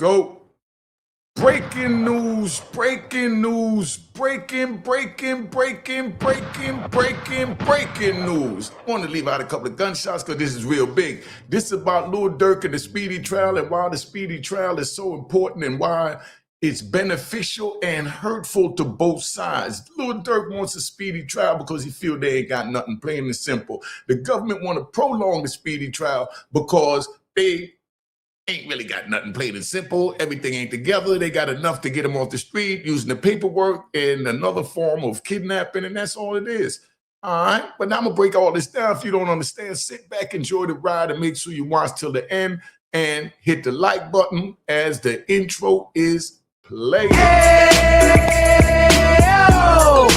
go. Breaking news, breaking news, breaking news. I want to leave out a couple of gunshots because this is real big. This is about Lil Durk and the speedy trial and why the speedy trial is so important and why it's beneficial and hurtful to both sides. Lil Durk wants a speedy trial because he feels they ain't got nothing, plain and simple. The government want to prolong the speedy trial because they ain't really got nothing, plain and simple. Everything ain't together. They got enough to get them off the street using the paperwork and another form of kidnapping, and that's all it is. All right, but now I'm gonna break all this down. If you don't understand, sit back, enjoy the ride, and make sure you watch till the end and hit the like button as the intro is playing. Hey, yo!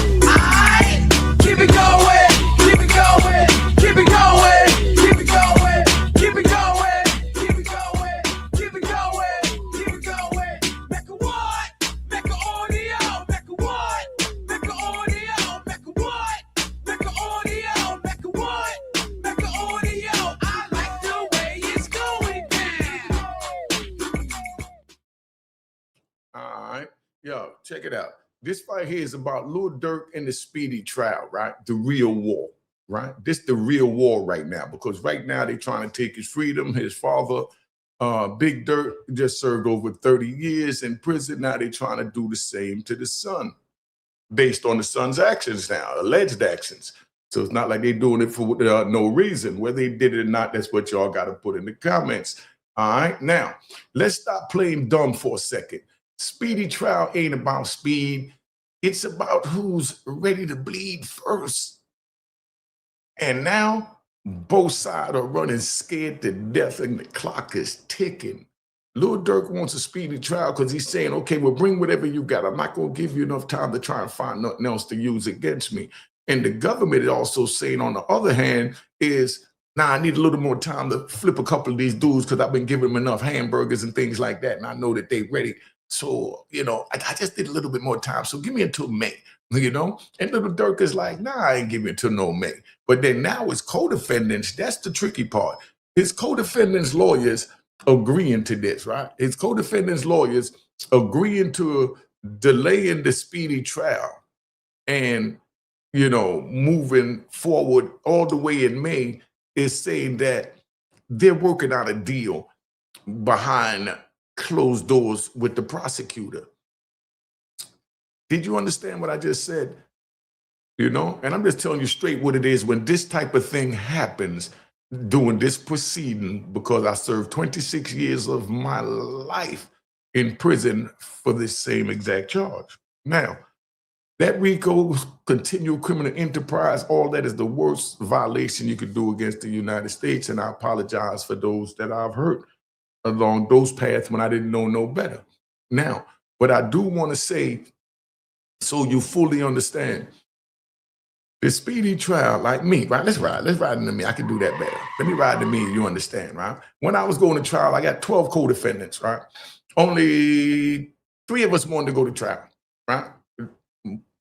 Keep it going, keep it going, keep it going, keep it going, keep it going. Mecca what? Mecca audio, Mecca what? Mecca audio, Mecca what? Mecca audio, Mecca what? Mecca audio. I like the way it's going down. All right, yo, check it out. This right here is about Lil Durk and the speedy trial, right? The real war, right? This the real war right now because right now they're trying to take his freedom. His father, Big Durk, just served over 30 years in prison. Now they're trying to do the same to the son based on the son's actions now, alleged actions. So it's not like they're doing it for no reason. Whether they did it or not, that's what y'all got to put in the comments. All right, now let's stop playing dumb for a second. Speedy trial ain't about speed. It's about who's ready to bleed first. And now both sides are running scared to death and the clock is ticking. Lil Durk wants a speedy trial because he's saying, okay, well, bring whatever you got. I'm not going to give you enough time to try and find nothing else to use against me. And the government is also saying, on the other hand, is, nah, I need a little more time to flip a couple of these dudes because I've been giving them enough hamburgers and things like that. And I know that they're ready. So, you know, I just need a little bit more time. So give me until May, you know? And Lil Durk is like, nah, I ain't giving until no May. But then now it's co-defendants. That's the tricky part. His co-defendants lawyers agreeing to this, right? His co-defendants lawyers agreeing to delaying the speedy trial and, you know, moving forward all the way in May is saying that they're working out a deal behind closed doors with the prosecutor. Did you understand what I just said? You know, and I'm just telling you straight what it is when this type of thing happens during this proceeding, because I served 26 years of my life in prison for this same exact charge. Now, that RICO, continual criminal enterprise, all that is the worst violation you could do against the United States. And I apologize for those that I've hurt along those paths when I didn't know no better. Now, but I do want to say, so you fully understand, the speedy trial, like me, right? Let's ride into me. I can do that better. Let me ride to me, you understand, right? When I was going to trial, I got 12 co-defendants, right? Only 3 of us wanted to go to trial, right?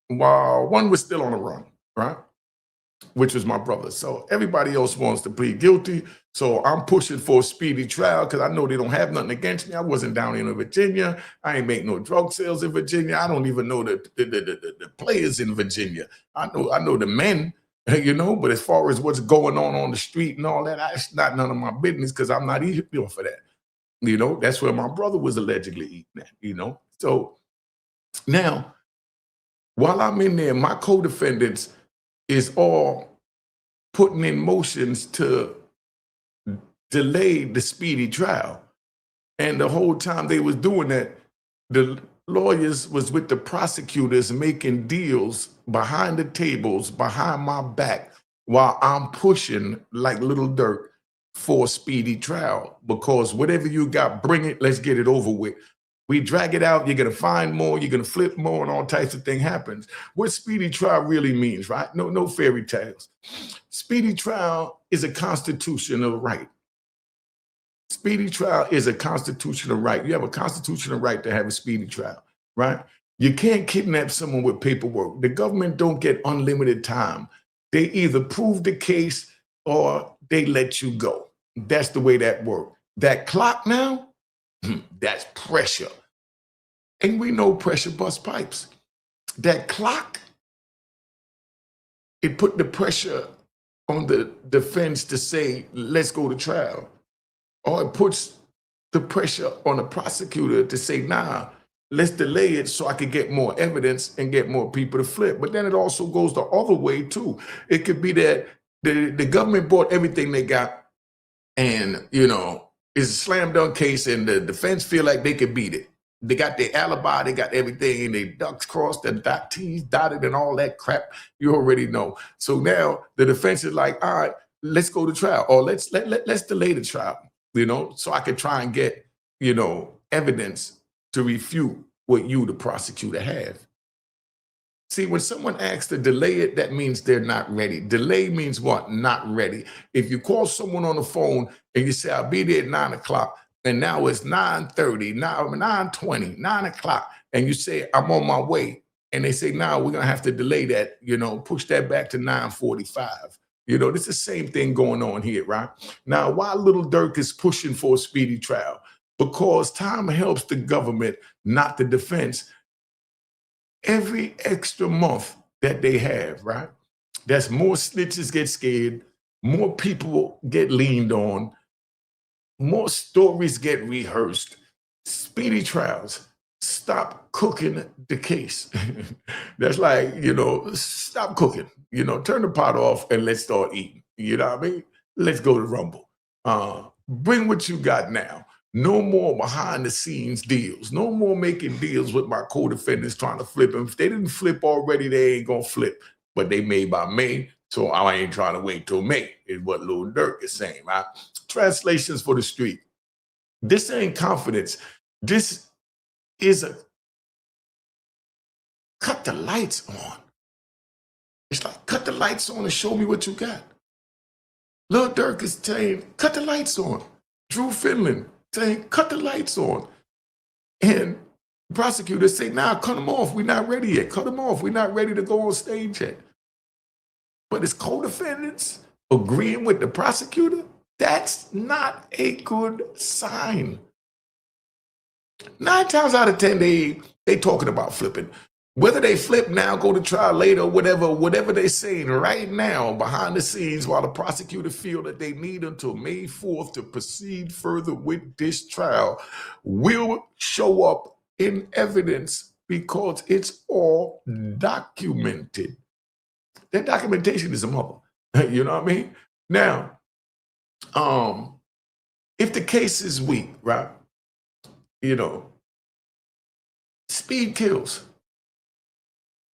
While one was still on the run, right? Which was my brother. So everybody else wants to plead guilty. So I'm pushing for a speedy trial because I know they don't have nothing against me. I wasn't down in Virginia. I ain't make no drug sales in Virginia. I don't even know the players in Virginia. I know the men, you know, but as far as what's going on the street and all that, it's not none of my business because I'm not eating for that. You know, that's where my brother was allegedly eating at, you know. So now, while I'm in there, my co-defendants is all putting in motions to delay the speedy trial. And the whole time they was doing that, the lawyers was with the prosecutors making deals behind the tables, behind my back, while I'm pushing like Lil Durk for a speedy trial. Because whatever you got, bring it, let's get it over with. We drag it out, you're gonna find more, you're gonna flip more, and all types of things happens. What speedy trial really means, right? No fairy tales. Speedy trial is a constitutional right. Speedy trial is a constitutional right. You have a constitutional right to have a speedy trial, right? You can't kidnap someone with paperwork. The government don't get unlimited time. They either prove the case or they let you go. That's the way that works. That clock now, That's pressure. And we know pressure busts pipes. That clock, it put the pressure on the defense to say, let's go to trial. Or it puts the pressure on the prosecutor to say, nah, let's delay it so I could get more evidence and get more people to flip. But then it also goes the other way too. It could be that the government bought everything they got and, you know, it's a slam dunk case and the defense feel like they could beat it. They got their alibi, they got everything, and they ducks crossed and T's dotted and all that crap you already know. So now the defense is like, all right, let's go to trial, or let's delay the trial, you know, so I can try and get, you know, evidence to refute what you, the prosecutor, have. See, when someone asks to delay it, that means they're not ready. Delay means what? Not ready. If you call someone on the phone and you say, I'll be there at 9 o'clock, and now it's 9:30, now 9:20, 9 o'clock, and you say, I'm on my way, and they say, now we're gonna have to delay that, you know, push that back to 9:45. You know, it's the same thing going on here, right? Now, why Lil Durk is pushing for a speedy trial? Because time helps the government, not the defense. Every extra month that they have, right? That's more snitches get scared, more people get leaned on, more stories get rehearsed. Speedy trials stop cooking the case. That's like, you know, stop cooking, you know, turn the pot off and let's start eating. You know what I mean? Let's go to Rumble. Bring what you got now. No more behind the scenes deals. No more making deals with my co-defendants trying to flip them. If they didn't flip already, they ain't gonna flip. But they made by May, so I ain't trying to wait till May, is what Lil Durk is saying, right? Translations for the street. This ain't confidence. This is a cut the lights on. It's like, cut the lights on and show me what you got. Lil Durk is saying, cut the lights on. Drew Finland saying, cut the lights on. And prosecutors say, nah, cut them off. We're not ready yet. Cut them off. We're not ready to go on stage yet. But it's co-defendants agreeing with the prosecutor. That's not a good sign. 9 times out of 10, they talking about flipping. Whether they flip now, go to trial later, whatever they're saying right now behind the scenes while the prosecutor feel that they need until May 4th to proceed further with this trial will show up in evidence because it's all documented. That documentation is a mother. You know what I mean? Now, if the case is weak, right? You know, speed kills.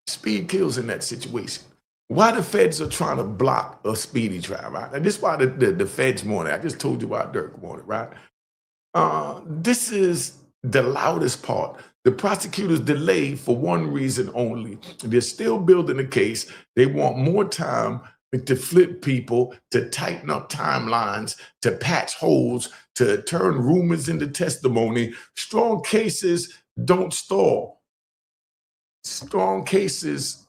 Speed kills in that situation. Why the feds are trying to block a speedy trial, right? And this is why the feds want it. I just told you why Durk wanted it, right? This is the loudest part. The prosecutors delay for one reason only. They're still building the case. They want more time to flip people, to tighten up timelines, to patch holes, to turn rumors into testimony. Strong cases don't stall. Strong cases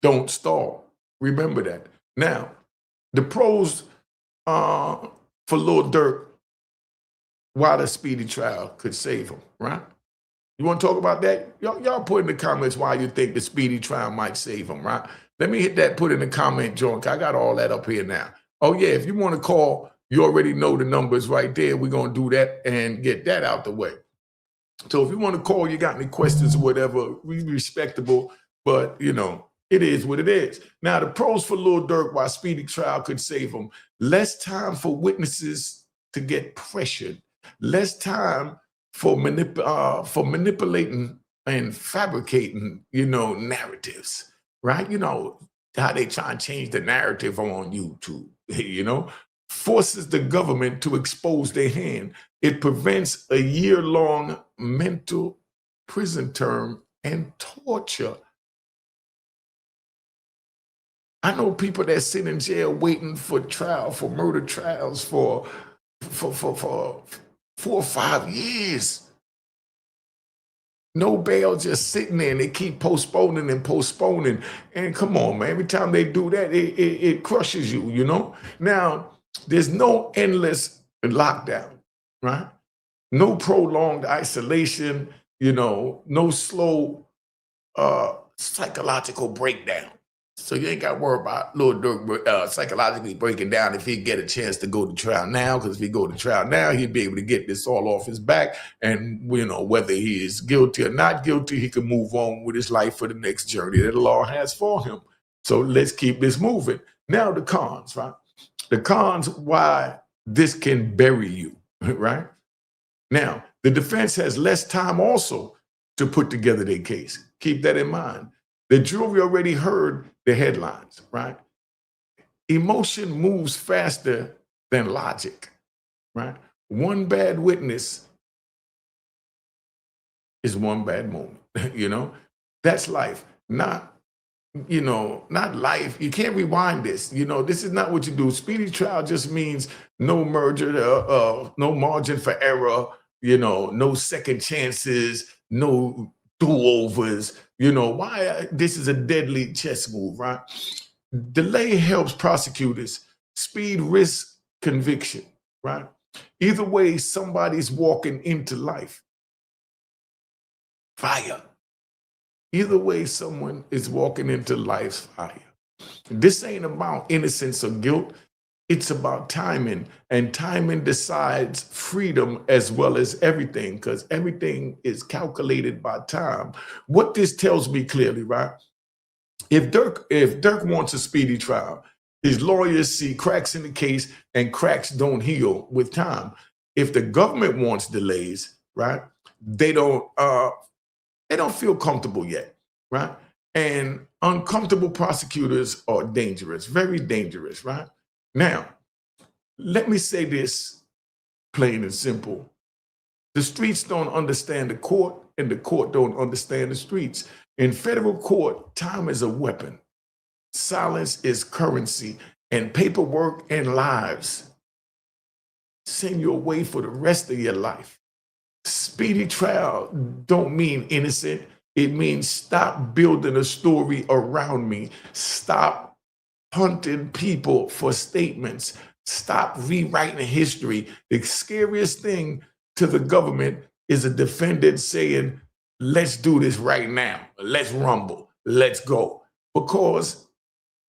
don't stall. Remember that. Now, the pros for Lil Durk, why the speedy trial could save him, right? You want to talk about that? Y'all put in the comments why you think the speedy trial might save him, right? Let me hit that, put in the comment, John. I got all that up here now. Oh, yeah, if you want to call, you already know the numbers right there. We're going to do that and get that out the way. So if you want to call, you got any questions or whatever, we respectable, but, you know, it is what it is. Now, the pros for Lil Durk, why speedy trial could save him: less time for witnesses to get pressured, less time for manipulating and fabricating, you know, narratives, right? You know, how they try and change the narrative on YouTube, you know, forces the government to expose their hand. It prevents a year-long mental prison term and torture. I know people that sit in jail waiting for trial, for murder trials for 4 or 5 years. No bail, just sitting there, and they keep postponing and postponing. And come on, man, every time they do that, it crushes you, you know? Now, there's no endless lockdown, right? no prolonged isolation, no slow psychological breakdown. So you ain't got to worry about Lil Durk psychologically breaking down if he get a chance to go to trial now, because if he go to trial now, he'd be able to get this all off his back. And, whether he is guilty or not guilty, he can move on with his life for the next journey that the law has for him. So let's keep this moving. Now the cons, right? The cons why this can bury you, right? Now, the defense has less time also to put together their case. Keep that in mind. The jury already heard the headlines, right? Emotion moves faster than logic, right? One bad witness is one bad moment, That's life, not life. You can't rewind this. This is not what you do. Speedy trial just means no merger, no margin for error, no second chances, no do-overs. Why this is a deadly chess move, right? Delay helps prosecutors. Speed risks conviction, right? Either way, somebody's walking into life. Fire. Either way, someone is walking into life's fire. This ain't about innocence or guilt. It's about timing, and timing decides freedom as well as everything, because everything is calculated by time. What this tells me clearly, right? If Durk wants a speedy trial, his lawyers see cracks in the case, and cracks don't heal with time. If the government wants delays, right, they don't feel comfortable yet, right? And uncomfortable prosecutors are dangerous, very dangerous, right? Now, let me say this plain and simple. The streets don't understand the court, and the court don't understand the streets. In federal court, time is a weapon. Silence is currency, and paperwork and lives send you away for the rest of your life. Speedy trial don't mean innocent. It means stop building a story around me. Stop hunting people for statements. Stop rewriting history. The scariest thing to the government is a defendant saying, let's do this right now. Let's rumble. Let's go. Because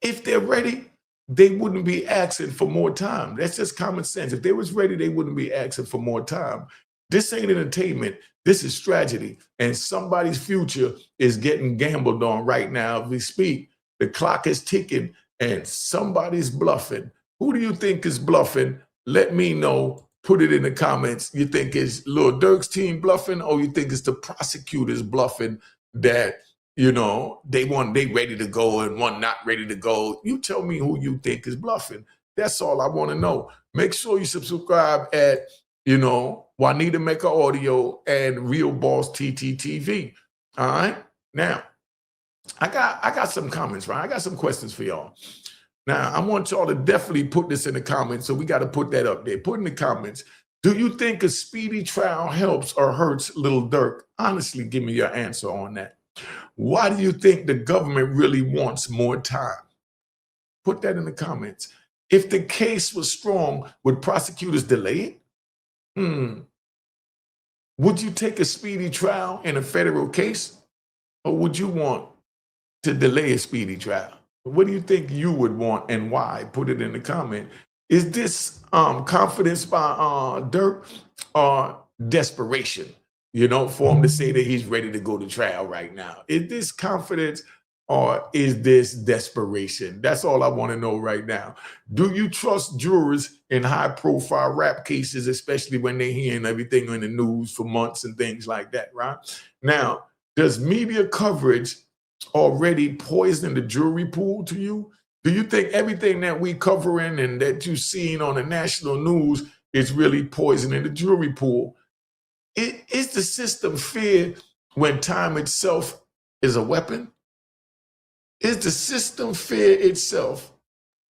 if they're ready, they wouldn't be asking for more time. That's just common sense. If they was ready, they wouldn't be asking for more time. This ain't entertainment. This is tragedy. And somebody's future is getting gambled on right now as we speak. The clock is ticking and somebody's bluffing. Who do you think is bluffing? Let me know. Put it in the comments. You think it's Lil Durk's team bluffing, or you think it's the prosecutors bluffing that, they ready to go and one not ready to go? You tell me who you think is bluffing. That's all I want to know. Make sure you subscribe at, Unique Mecca Audio and Real Boss TTTV. All right. Now, I got some comments, right? I got some questions for y'all. Now, I want y'all to definitely put this in the comments, so we got to put that up there. Put in the comments, do you think a speedy trial helps or hurts Lil Durk? Honestly, give me your answer on that. Why do you think the government really wants more time? Put that in the comments. If the case was strong, would prosecutors delay it? Would you take a speedy trial in a federal case, or would you want to delay a speedy trial? What do you think you would want and why? Put it in the comment. Is this confidence by Durk or desperation, for him to say that he's ready to go to trial right now? Is this confidence or is this desperation? That's all I want to know right now. Do you trust jurors in high-profile rap cases, especially when they're hearing everything in the news for months and things like that, right? Now, does media coverage already poison the jury pool to you? Do you think everything that we covering and that you've seen on the national news is really poisoning the jury pool? Is the system fair when time itself is a weapon? Is the system fair itself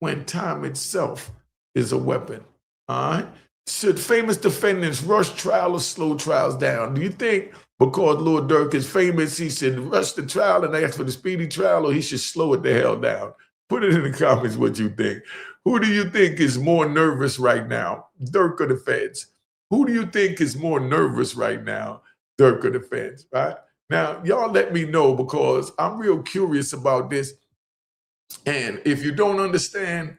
when time itself is a weapon? All right. Should famous defendants rush trial or slow trials down? Do you think because Lil Durk is famous, he should rush the trial and ask for the speedy trial, or he should slow it the hell down? Put it in the comments what you think. Who do you think is more nervous right now, Durk or the feds? Who do you think is more nervous right now, Durk or Defense, right? Now, y'all let me know because I'm real curious about this. And if you don't understand,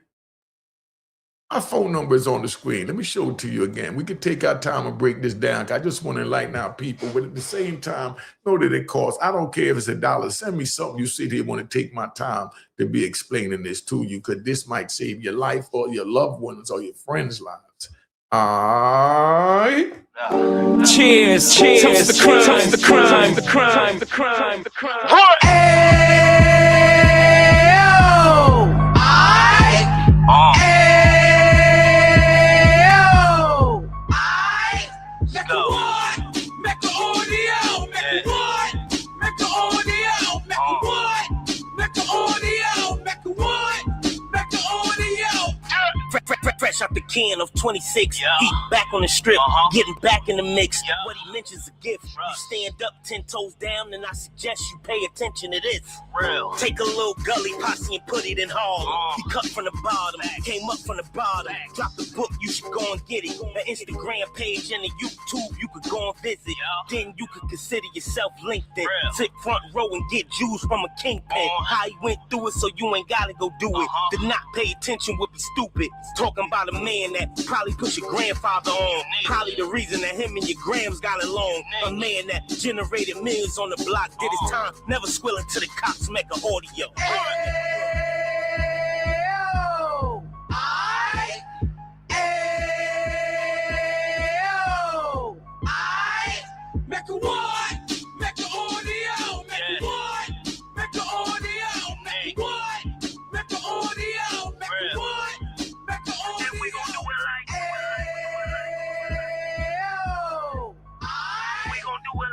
my phone number is on the screen. Let me show it to you again. We could take our time and break this down. I just want to enlighten our people, but at the same time, know that it costs. I don't care if it's $1. Send me something you sit here want to take my time to be explaining this to you, because this might save your life or your loved ones or your friends' lives. All right. Cheers, cheers, toast the crime, toast the crime, the crime, the crime, the crime. Fresh out the can of 26, heat back on the strip, getting back in the mix. What he mentions a gift. You stand up 10 toes down, and I suggest you pay attention to this. Real. Take a little gully posse and put it in Harlem. He cut from the bottom, came up from the bottom. Drop the book, you should go and get it. An Instagram page and a YouTube you could go and visit. Then you could consider yourself LinkedIn. Sit front row and get Jews from a kingpin. How he went through it, so you ain't gotta go do it. To not pay attention would be stupid. Talking about a man that probably put your grandfather on. Probably the reason that him and your grams got along. A man that generated millions on the block, did his time, never squilling to the cops, make an audio. Mecca 1.